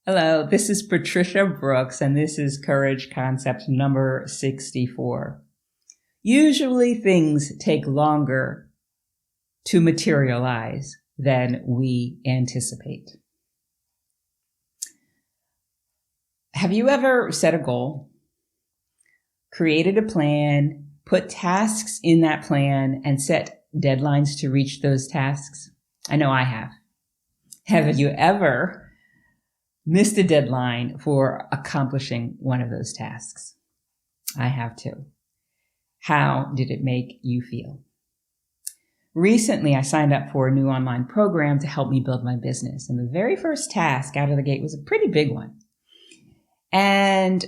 Hello, this is Patricia Brooks, and this is Courage Concept number 64. Usually things take longer to materialize than we anticipate. Have you ever set a goal, created a plan, put tasks in that plan, and set deadlines to reach those tasks? I know I have. Have you ever missed a deadline for accomplishing one of those tasks? I have too. How did it make you feel? Recently, I signed up for a new online program to help me build my business. And the very first task out of the gate was a pretty big one. And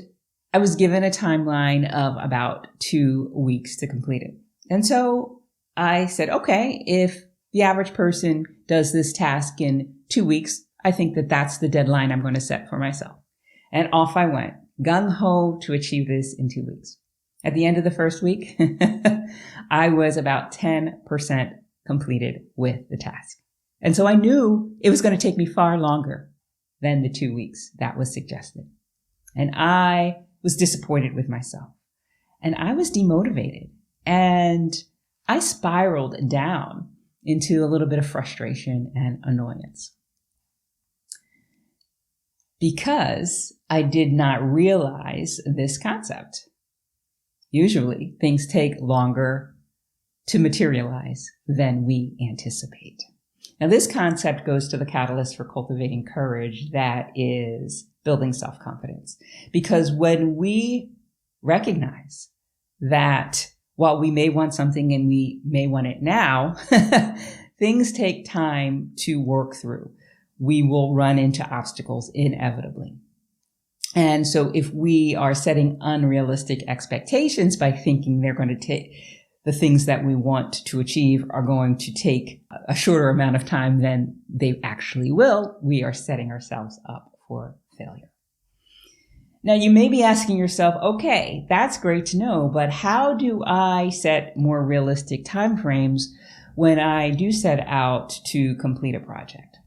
I was given a timeline of about 2 weeks to complete it. And so I said, okay, if the average person does this task in 2 weeks, I think that that's the deadline I'm going to set for myself. And off I went, gung-ho to achieve this in 2 weeks. At the end of the first week, I was about 10% completed with the task. And so I knew it was going to take me far longer than the 2 weeks that was suggested. And I was disappointed with myself. And I was demotivated. And I spiraled down into a little bit of frustration and annoyance, because I did not realize this concept. Usually things take longer to materialize than we anticipate. Now, this concept goes to the catalyst for cultivating courage, that is building self-confidence. Because when we recognize that while we may want something and we may want it now, things take time to work through. We will run into obstacles inevitably. And so if we are setting unrealistic expectations by thinking they're going to take the things that we want to achieve are going to take a shorter amount of time than they actually will, we are setting ourselves up for failure. Now, you may be asking yourself, okay, that's great to know, but how do I set more realistic timeframes when I do set out to complete a project?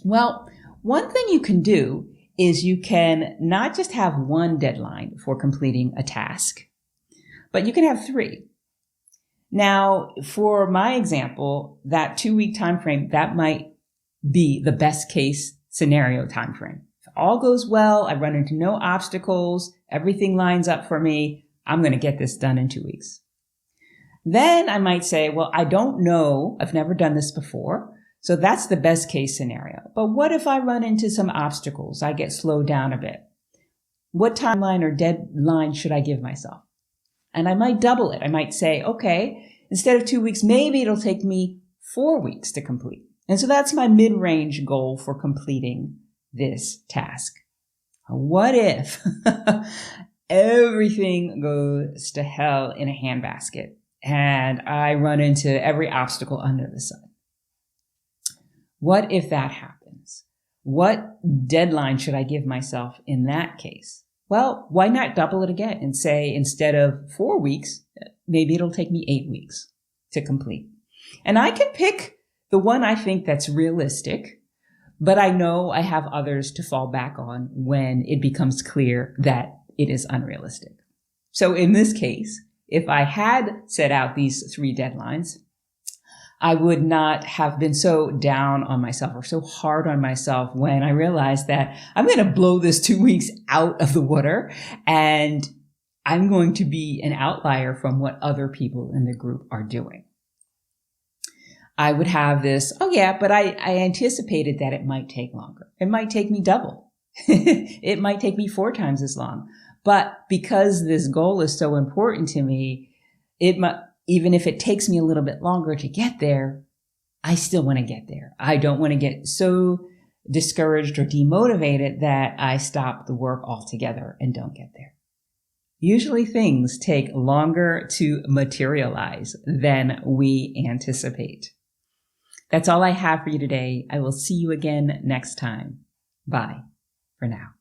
Well, one thing you can do is you can not just have one deadline for completing a task, but you can have 3. Now, for my example, that 2-week time frame, that might be the best case scenario time frame. If all goes well, I run into no obstacles, everything lines up for me, I'm going to get this done in 2 weeks. Then I might say, well, I don't know, I've never done this before. So that's the best case scenario. But what if I run into some obstacles? I get slowed down a bit. What timeline or deadline should I give myself? And I might double it. I might say, okay, instead of 2 weeks, maybe it'll take me 4 weeks to complete. And so that's my mid-range goal for completing this task. What if everything goes to hell in a handbasket and I run into every obstacle under the sun? What if that happens? What deadline should I give myself in that case? Well, why not double it again and say, instead of 4 weeks, maybe it'll take me 8 weeks to complete. And I can pick the one I think that's realistic, but I know I have others to fall back on when it becomes clear that it is unrealistic. So in this case, if I had set out these 3 deadlines, I would not have been so down on myself or so hard on myself when I realized that I'm going to blow this 2 weeks out of the water and I'm going to be an outlier from what other people in the group are doing. I would have this, oh yeah, but I anticipated that it might take longer. It might take me double. It might take me 4 times as long. But because this goal is so important to me, even if it takes me a little bit longer to get there, I still want to get there. I don't want to get so discouraged or demotivated that I stop the work altogether and don't get there. Usually things take longer to materialize than we anticipate. That's all I have for you today. I will see you again next time. Bye for now.